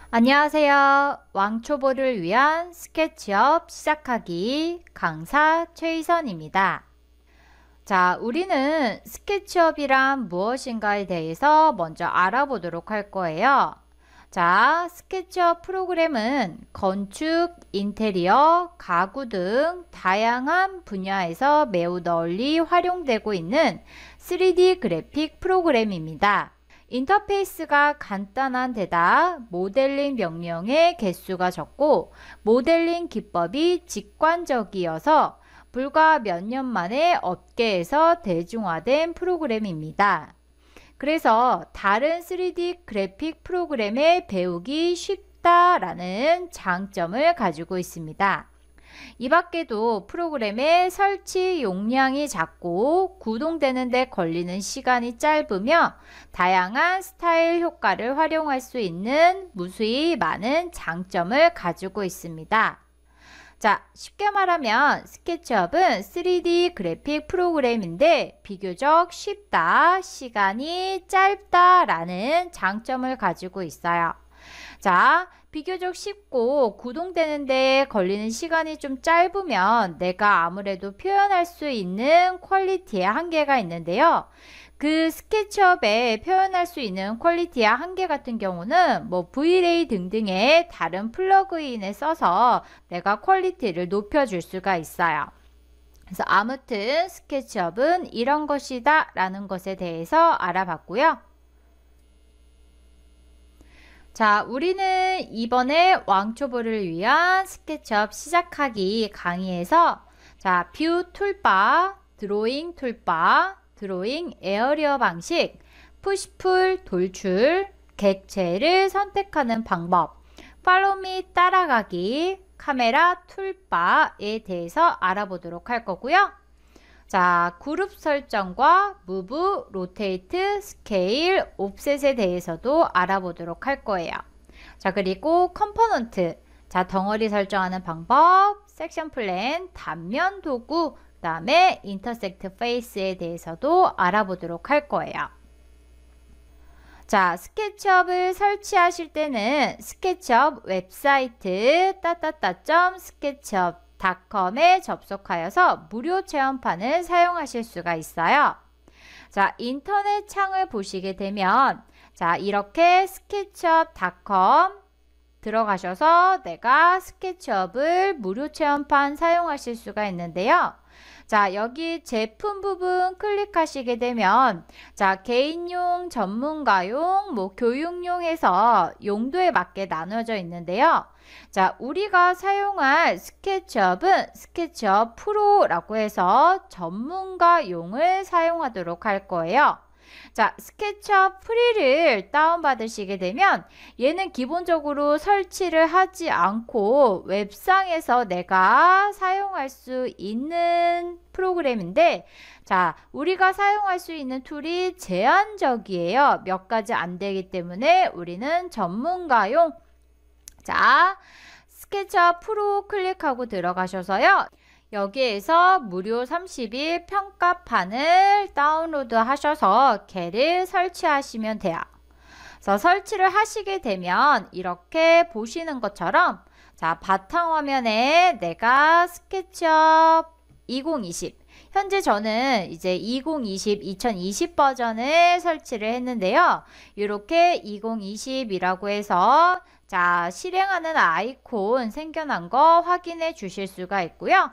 안녕하세요. 왕초보를 위한 스케치업 시작하기 강사 최희선입니다. 자, 우리는 스케치업이란 무엇인가에 대해서 먼저 알아보도록 할 거예요. 자, 스케치업 프로그램은 건축, 인테리어, 가구 등 다양한 분야에서 매우 널리 활용되고 있는 3D 그래픽 프로그램입니다. 인터페이스가 간단한 데다 모델링 명령의 개수가 적고 모델링 기법이 직관적이어서 불과 몇 년 만에 업계에서 대중화된 프로그램입니다. 그래서 다른 3D 그래픽 프로그램에 배우기 쉽다라는 장점을 가지고 있습니다. 이 밖에도 프로그램의 설치 용량이 작고 구동되는 데 걸리는 시간이 짧으며 다양한 스타일 효과를 활용할 수 있는 무수히 많은 장점을 가지고 있습니다. 자, 쉽게 말하면 스케치업은 3D 그래픽 프로그램인데 비교적 쉽다, 시간이 짧다 라는 장점을 가지고 있어요. 자, 비교적 쉽고 구동되는 데 걸리는 시간이 좀 짧으면 내가 아무래도 표현할 수 있는 퀄리티에 한계가 있는데요. 그 스케치업에 표현할 수 있는 퀄리티의 한계 같은 경우는 V-Ray 등등의 다른 플러그인을 써서 내가 퀄리티를 높여줄 수가 있어요. 그래서 아무튼 스케치업은 이런 것이다 라는 것에 대해서 알아봤고요. 자, 우리는 이번에 왕초보를 위한 스케치업 시작하기 강의에서 자, 뷰 툴바, 드로잉 툴바, 드로잉 에어리어 방식, 푸시풀 돌출, 객체를 선택하는 방법, 팔로미 따라가기, 카메라 툴바에 대해서 알아보도록 할 거고요. 자, 그룹 설정과 무브, 로테이트, 스케일, 옵셋에 대해서도 알아보도록 할 거예요. 자, 그리고 컴포넌트, 자, 덩어리 설정하는 방법, 섹션 플랜, 단면 도구, 그 다음에 인터섹트 페이스에 대해서도 알아보도록 할 거예요. 자, 스케치업을 설치하실 때는 스케치업 웹사이트 sketchup.에 접속하여서 무료 체험판을 사용하실 수가 있어요. 자, 인터넷 창을 보시게 되면 자, 이렇게 sketchup.com 들어가셔서 내가 스케치업을 무료 체험판 사용하실 수가 있는데요. 자, 여기 제품 부분 클릭하시게 되면 자, 개인용, 전문가용, 교육용 해서 용도에 맞게 나눠져 있는데요. 자, 우리가 사용할 스케치업은 스케치업 프로라고 해서 전문가용을 사용하도록 할 거예요. 자, 스케치업 프리를 다운받으시게 되면 얘는 기본적으로 설치를 하지 않고 웹상에서 내가 사용할 수 있는 프로그램인데 자, 우리가 사용할 수 있는 툴이 제한적이에요. 몇 가지 안 되기 때문에 우리는 전문가용 자, 스케치업 프로 클릭하고 들어가셔서요. 여기에서 무료 30일 평가판을 다운로드 하셔서 걔를 설치하시면 돼요. 그래서 설치를 하시게 되면 이렇게 보시는 것처럼 자, 바탕화면에 내가 스케치업 2020 현재 저는 이제 2020 버전을 설치를 했는데요. 이렇게 2020이라고 해서 자, 실행하는 아이콘 생겨난 거 확인해 주실 수가 있고요.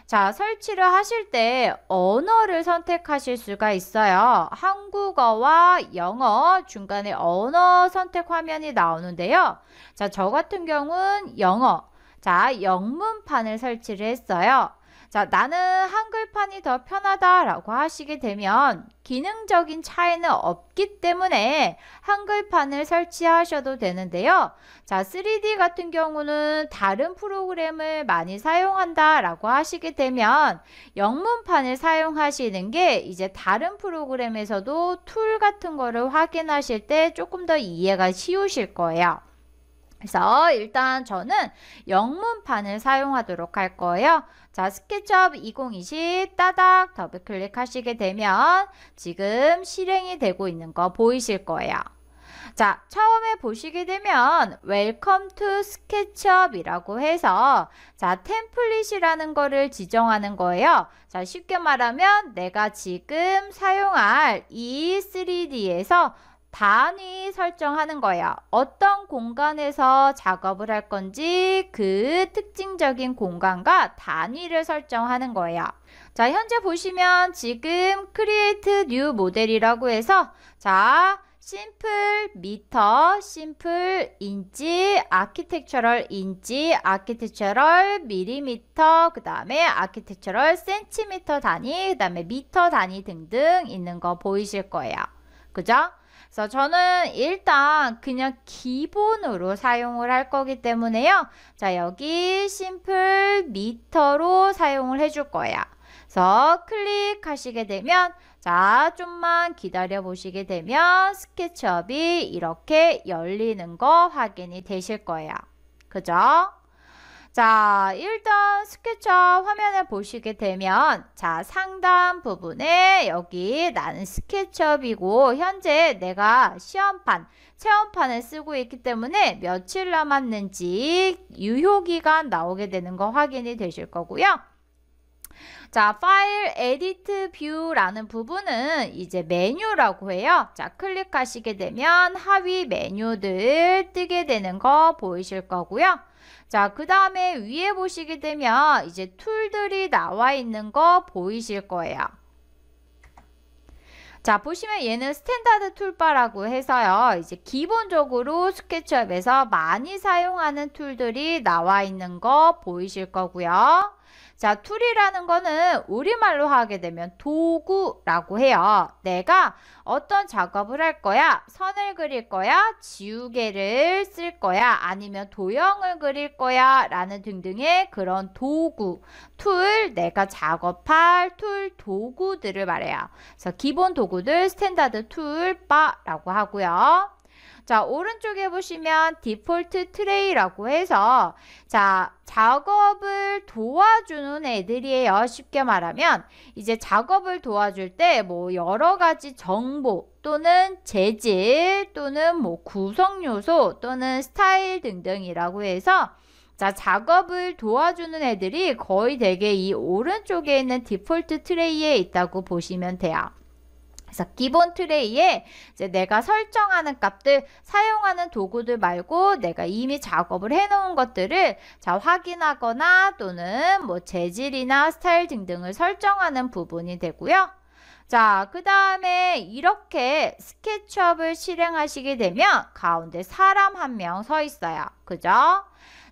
자, 설치를 하실 때 언어를 선택하실 수가 있어요. 한국어와 영어 중간에 언어 선택 화면이 나오는데요. 자, 저 같은 경우는 영어. 자, 영문판을 설치를 했어요. 자, 나는 한글판이 더 편하다라고 하시게 되면 기능적인 차이는 없기 때문에 한글판을 설치하셔도 되는데요. 자, 3D 같은 경우는 다른 프로그램을 많이 사용한다라고 하시게 되면 영문판을 사용하시는 게 이제 다른 프로그램에서도 툴 같은 거를 확인하실 때 조금 더 이해가 쉬우실 거예요. 그래서 일단 저는 영문판을 사용하도록 할 거예요. 자, 스케치업 2020 따닥 더블 클릭하시게 되면 지금 실행이 되고 있는 거 보이실 거예요. 자, 처음에 보시게 되면 Welcome to SketchUp이라고 해서 자, 템플릿이라는 거를 지정하는 거예요. 자, 쉽게 말하면 내가 지금 사용할 이 3D에서 단위 설정하는 거예요. 어떤 공간에서 작업을 할 건지 그 특징적인 공간과 단위를 설정하는 거예요. 자, 현재 보시면 지금 Create New 모델이라고 해서 자, 심플 미터, 심플 인치, 아키텍처럴 인치, 아키텍처럴 밀리미터, 그 다음에 아키텍처럴 센티미터 단위, 그 다음에 미터 단위 등등 있는 거 보이실 거예요. 그죠? 그래서 저는 일단 그냥 기본으로 사용을 할 거기 때문에요. 자, 여기 심플 미터로 사용을 해줄 거예요. 그래서 클릭하시게 되면 자, 좀만 기다려 보시게 되면 스케치업이 이렇게 열리는 거 확인이 되실 거예요. 그죠? 자, 일단 스케치업 화면을 보시게 되면 자, 상단 부분에 여기 나는 스케치업이고 현재 내가 체험판을 쓰고 있기 때문에 며칠 남았는지 유효기간 나오게 되는 거 확인이 되실 거고요. 자, 파일 에디트 뷰라는 부분은 이제 메뉴라고 해요. 자, 클릭하시게 되면 하위 메뉴들 뜨게 되는 거 보이실 거고요. 자, 그 다음에 위에 보시게 되면 이제 툴들이 나와 있는 거 보이실 거예요. 자, 보시면 얘는 스탠다드 툴바라고 해서요. 이제 기본적으로 스케치업에서 많이 사용하는 툴들이 나와 있는 거 보이실 거고요. 자, 툴이라는 거는 우리말로 하게 되면 도구라고 해요. 내가 어떤 작업을 할 거야? 선을 그릴 거야? 지우개를 쓸 거야? 아니면 도형을 그릴 거야? 라는 등등의 그런 도구, 툴, 내가 작업할 툴 도구들을 말해요. 그래서 기본 도구들 스탠다드 툴바라고 하고요. 자, 오른쪽에 보시면 디폴트 트레이라고 해서 자, 작업을 도와주는 애들이에요. 쉽게 말하면 이제 작업을 도와줄 때 뭐 여러 가지 정보 또는 재질 또는 뭐 구성 요소 또는 스타일 등등이라고 해서 자, 작업을 도와주는 애들이 거의 대개 이 오른쪽에 있는 디폴트 트레이에 있다고 보시면 돼요. 그래서 기본 트레이에 이제 내가 설정하는 값들, 사용하는 도구들 말고 내가 이미 작업을 해놓은 것들을 자, 확인하거나 또는 뭐 재질이나 스타일 등등을 설정하는 부분이 되고요. 자, 그 다음에 이렇게 스케치업을 실행하시게 되면 가운데 사람 한 명 서 있어요. 그죠?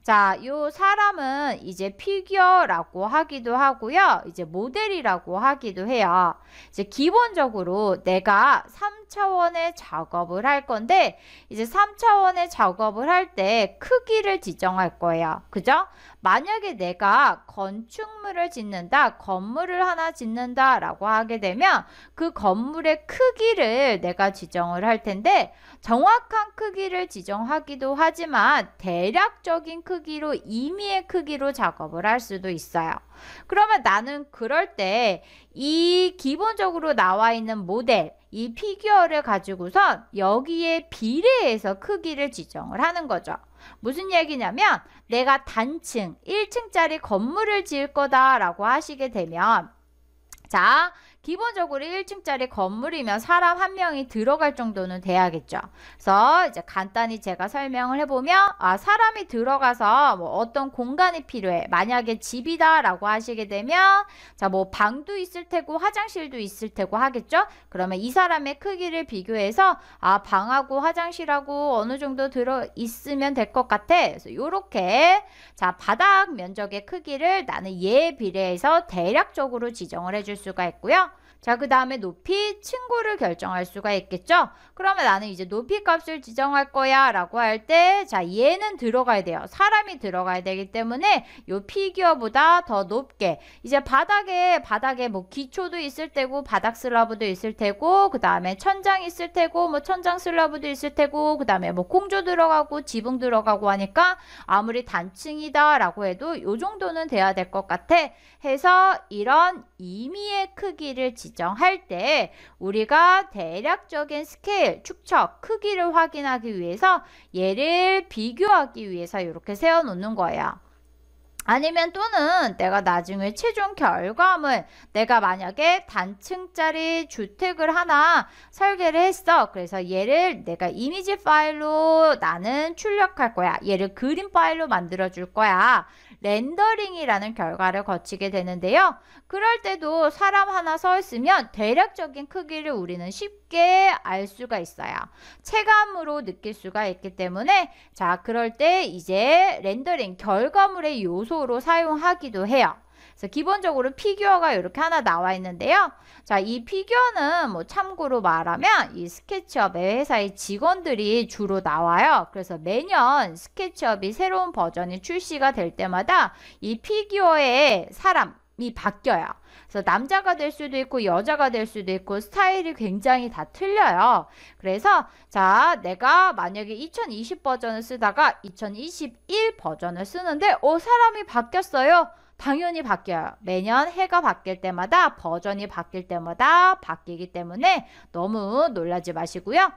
자, 요 사람은 이제 피규어라고 하기도 하고요. 이제 모델이라고 하기도 해요. 이제 기본적으로 내가 3차원의 작업을 할 건데 이제 3차원의 작업을 할 때 크기를 지정할 거예요. 그죠? 만약에 내가 건축물을 짓는다, 건물을 하나 짓는다 라고 하게 되면 그 건물의 크기를 내가 지정을 할 텐데 정확한 크기를 지정하기도 하지만 대략적인 크기로 임의의 크기로 작업을 할 수도 있어요. 그러면 나는 그럴 때 이 기본적으로 나와 있는 모델, 이 피규어를 가지고선 여기에 비례해서 크기를 지정을 하는 거죠. 무슨 얘기냐면 내가 단층 1층짜리 건물을 지을 거다라고 하시게 되면 자, 기본적으로 1층짜리 건물이면 사람 한 명이 들어갈 정도는 돼야겠죠. 그래서 이제 간단히 제가 설명을 해보면 사람이 들어가서 뭐 어떤 공간이 필요해. 만약에 집이다 라고 하시게 되면 자, 뭐 방도 있을 테고 화장실도 있을 테고 하겠죠. 그러면 이 사람의 크기를 비교해서 방하고 화장실하고 어느 정도 들어 있으면 될 것 같아. 그래서 요렇게 자, 바닥 면적의 크기를 나는 얘에 비례해서 대략적으로 지정을 해줄 수가 있고요. 자, 그 다음에 높이, 층고를 결정할 수가 있겠죠? 그러면 나는 이제 높이 값을 지정할 거야 라고 할 때 자, 얘는 들어가야 돼요. 사람이 들어가야 되기 때문에 요 피규어보다 더 높게 이제 바닥에 뭐 기초도 있을 테고 바닥 슬라브도 있을 테고 그 다음에 천장 있을 테고 뭐 천장 슬라브도 있을 테고 그 다음에 뭐 공조 들어가고 지붕 들어가고 하니까 아무리 단층이다 라고 해도 요 정도는 돼야 될 것 같아 해서 이런 임의의 크기를 지정할 때 우리가 대략적인 스케일, 축척, 크기를 확인하기 위해서 얘를 비교하기 위해서 이렇게 세워놓는 거예요. 아니면 또는 내가 나중에 최종 결과물, 내가 만약에 단층짜리 주택을 하나 설계를 했어. 그래서 얘를 내가 이미지 파일로 나는 출력할 거야. 얘를 그림 파일로 만들어 줄 거야. 렌더링이라는 결과를 거치게 되는데요. 그럴 때도 사람 하나 서 있으면 대략적인 크기를 우리는 쉽게 알 수가 있어요. 체감으로 느낄 수가 있기 때문에 자, 그럴 때 이제 렌더링 결과물의 요소로 사용하기도 해요. 그래서 기본적으로 피규어가 이렇게 하나 나와 있는데요. 자, 이 피규어는 뭐 참고로 말하면 이 스케치업의 회사의 직원들이 주로 나와요. 그래서 매년 스케치업이 새로운 버전이 출시가 될 때마다 이 피규어의 사람이 바뀌어요. 그래서 남자가 될 수도 있고 여자가 될 수도 있고 스타일이 굉장히 다 틀려요. 그래서 자, 내가 만약에 2020 버전을 쓰다가 2021 버전을 쓰는데 사람이 바뀌었어요. 당연히 바뀌어요. 매년 해가 바뀔 때마다 버전이 바뀔 때마다 바뀌기 때문에 너무 놀라지 마시고요.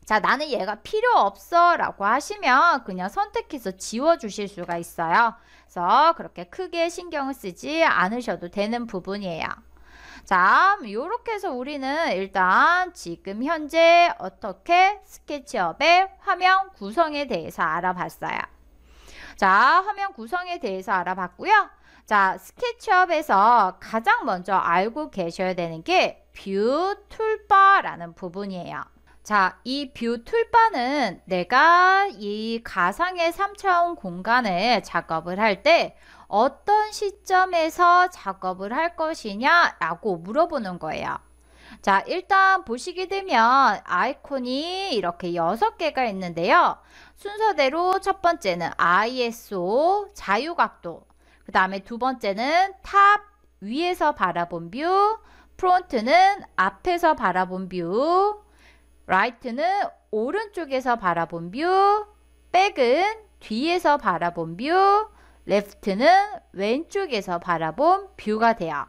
자, 나는 얘가 필요 없어 라고 하시면 그냥 선택해서 지워주실 수가 있어요. 그래서 그렇게 크게 신경을 쓰지 않으셔도 되는 부분이에요. 자, 이렇게 해서 우리는 일단 지금 현재 어떻게 스케치업의 화면 구성에 대해서 알아봤어요. 자, 화면 구성에 대해서 알아봤고요. 자, 스케치업에서 가장 먼저 알고 계셔야 되는 게 뷰 툴바라는 부분이에요. 자, 이 뷰 툴바는 내가 이 가상의 3차원 공간을 작업을 할 때 어떤 시점에서 작업을 할 것이냐 라고 물어보는 거예요. 자, 일단 보시게 되면 아이콘이 이렇게 6개가 있는데요. 순서대로 첫 번째는 ISO, 자유각도, 그 다음에 두 번째는 탑, 위에서 바라본 뷰, 프론트는 앞에서 바라본 뷰, 라이트는 오른쪽에서 바라본 뷰, 백은 뒤에서 바라본 뷰, 레프트는 왼쪽에서 바라본 뷰가 돼요.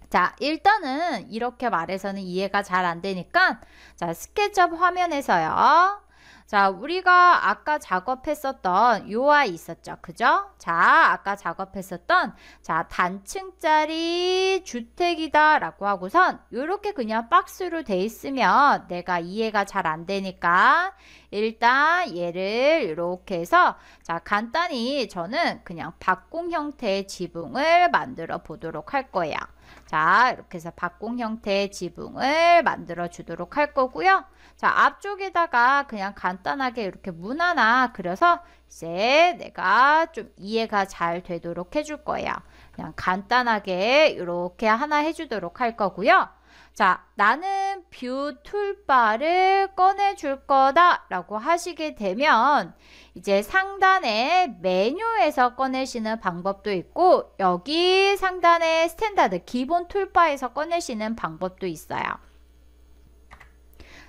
자, 일단은 이렇게 말해서는 이해가 잘 안 되니까 자, 스케치업 화면에서요. 자, 우리가 아까 작업했었던 요 아이 있었죠. 그죠? 자, 아까 작업했었던 자, 단층짜리 주택이다 라고 하고선 요렇게 그냥 박스로 돼 있으면 내가 이해가 잘 안 되니까 일단 얘를 이렇게 해서 자, 간단히 저는 그냥 박공 형태의 지붕을 만들어 보도록 할 거예요. 자, 이렇게 해서 박공 형태의 지붕을 만들어 주도록 할 거고요. 자, 앞쪽에다가 그냥 간단하게 이렇게 문 하나 그려서 이제 내가 좀 이해가 잘 되도록 해줄 거예요. 그냥 간단하게 이렇게 하나 해주도록 할 거고요. 자, 나는 뷰 툴바를 꺼내줄 거다 라고 하시게 되면 이제 상단에 메뉴에서 꺼내시는 방법도 있고 여기 상단에 스탠다드 기본 툴바에서 꺼내시는 방법도 있어요.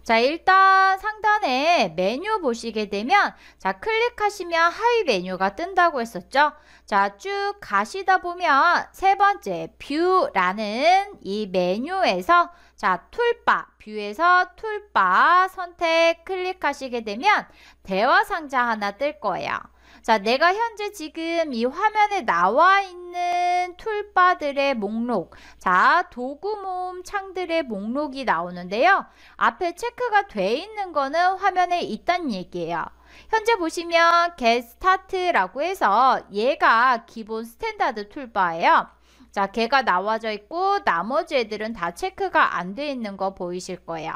자, 일단 상단에 메뉴 보시게 되면 자, 클릭하시면 하위 메뉴가 뜬다고 했었죠. 자, 쭉 가시다 보면 세 번째 뷰라는 이 메뉴에서 자, 툴바, 뷰에서 툴바 선택 클릭하시게 되면 대화 상자 하나 뜰 거예요. 자, 내가 현재 지금 이 화면에 나와 있는 툴바들의 목록, 자, 도구 모음 창들의 목록이 나오는데요. 앞에 체크가 돼 있는 거는 화면에 있다는 얘기예요. 현재 보시면 Get Start라고 해서 얘가 기본 스탠다드 툴바예요. 자, 걔가 나와져 있고 나머지 애들은 다 체크가 안 돼 있는 거 보이실 거예요.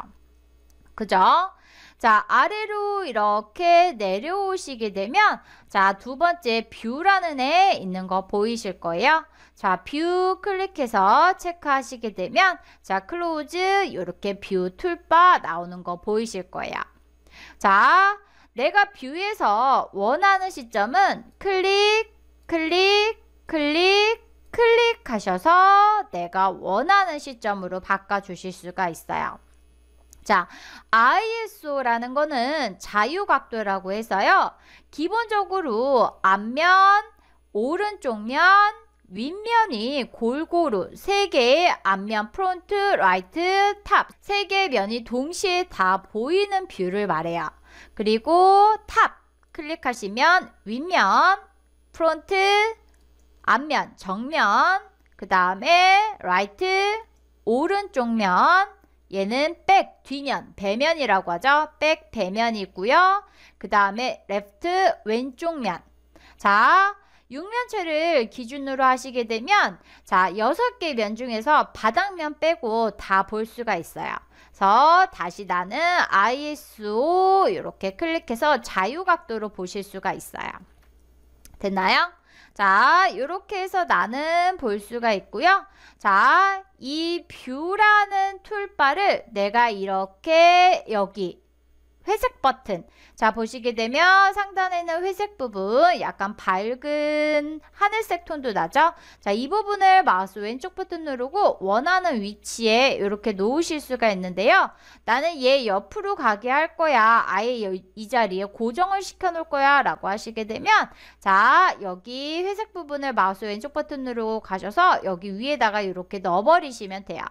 그죠? 자, 아래로 이렇게 내려오시게 되면 자, 두 번째 뷰라는 애 있는 거 보이실 거예요. 자, 뷰 클릭해서 체크하시게 되면 자, 클로즈 이렇게 뷰 툴바 나오는 거 보이실 거예요. 자, 내가 뷰에서 원하는 시점은 클릭, 클릭, 클릭, 클릭하셔서 내가 원하는 시점으로 바꿔주실 수가 있어요. 자, ISO라는 거는 자유각도라고 해서요. 기본적으로 앞면, 오른쪽 면, 윗면이 골고루 3개의 앞면 프론트, 라이트, 탑 3개의 면이 동시에 다 보이는 뷰를 말해요. 그리고 탑 클릭하시면 윗면, 프론트, 앞면, 정면, 그 다음에 라이트, 오른쪽 면, 얘는 백, 뒤면, 배면이라고 하죠. 백, 배면이 있고요. 그 다음에 레프트, 왼쪽 면. 자, 6면체를 기준으로 하시게 되면 자, 6개 면 중에서 바닥면 빼고 다 볼 수가 있어요. 그래서 다시 나는 ISO 이렇게 클릭해서 자유각도로 보실 수가 있어요. 됐나요? 자, 이렇게 해서 나는 볼 수가 있고요. 자, 이 뷰라는 툴바를 내가 이렇게 여기 회색 버튼. 자, 보시게 되면 상단에 있는 회색 부분 약간 밝은 하늘색 톤도 나죠? 자, 이 부분을 마우스 왼쪽 버튼 누르고 원하는 위치에 이렇게 놓으실 수가 있는데요. 나는 얘 옆으로 가게 할 거야. 아예 이 자리에 고정을 시켜 놓을 거야 라고 하시게 되면 자, 여기 회색 부분을 마우스 왼쪽 버튼 누르고 가셔서 여기 위에다가 이렇게 넣어버리시면 돼요.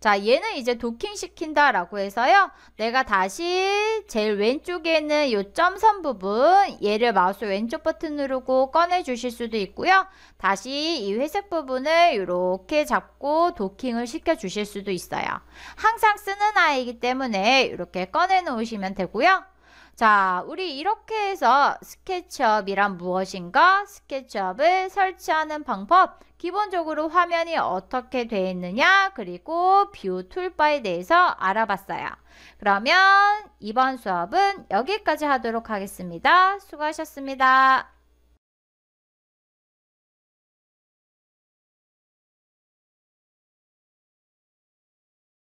자, 얘는 이제 도킹 시킨다 라고 해서요. 내가 다시 제일 왼쪽에 있는 이 점선 부분 얘를 마우스 왼쪽 버튼 누르고 꺼내 주실 수도 있고요. 다시 이 회색 부분을 이렇게 잡고 도킹을 시켜 주실 수도 있어요. 항상 쓰는 아이이기 때문에 이렇게 꺼내 놓으시면 되고요. 자, 우리 이렇게 해서 스케치업이란 무엇인가? 스케치업을 설치하는 방법, 기본적으로 화면이 어떻게 되어 있느냐, 그리고 뷰 툴바에 대해서 알아봤어요. 그러면 이번 수업은 여기까지 하도록 하겠습니다. 수고하셨습니다.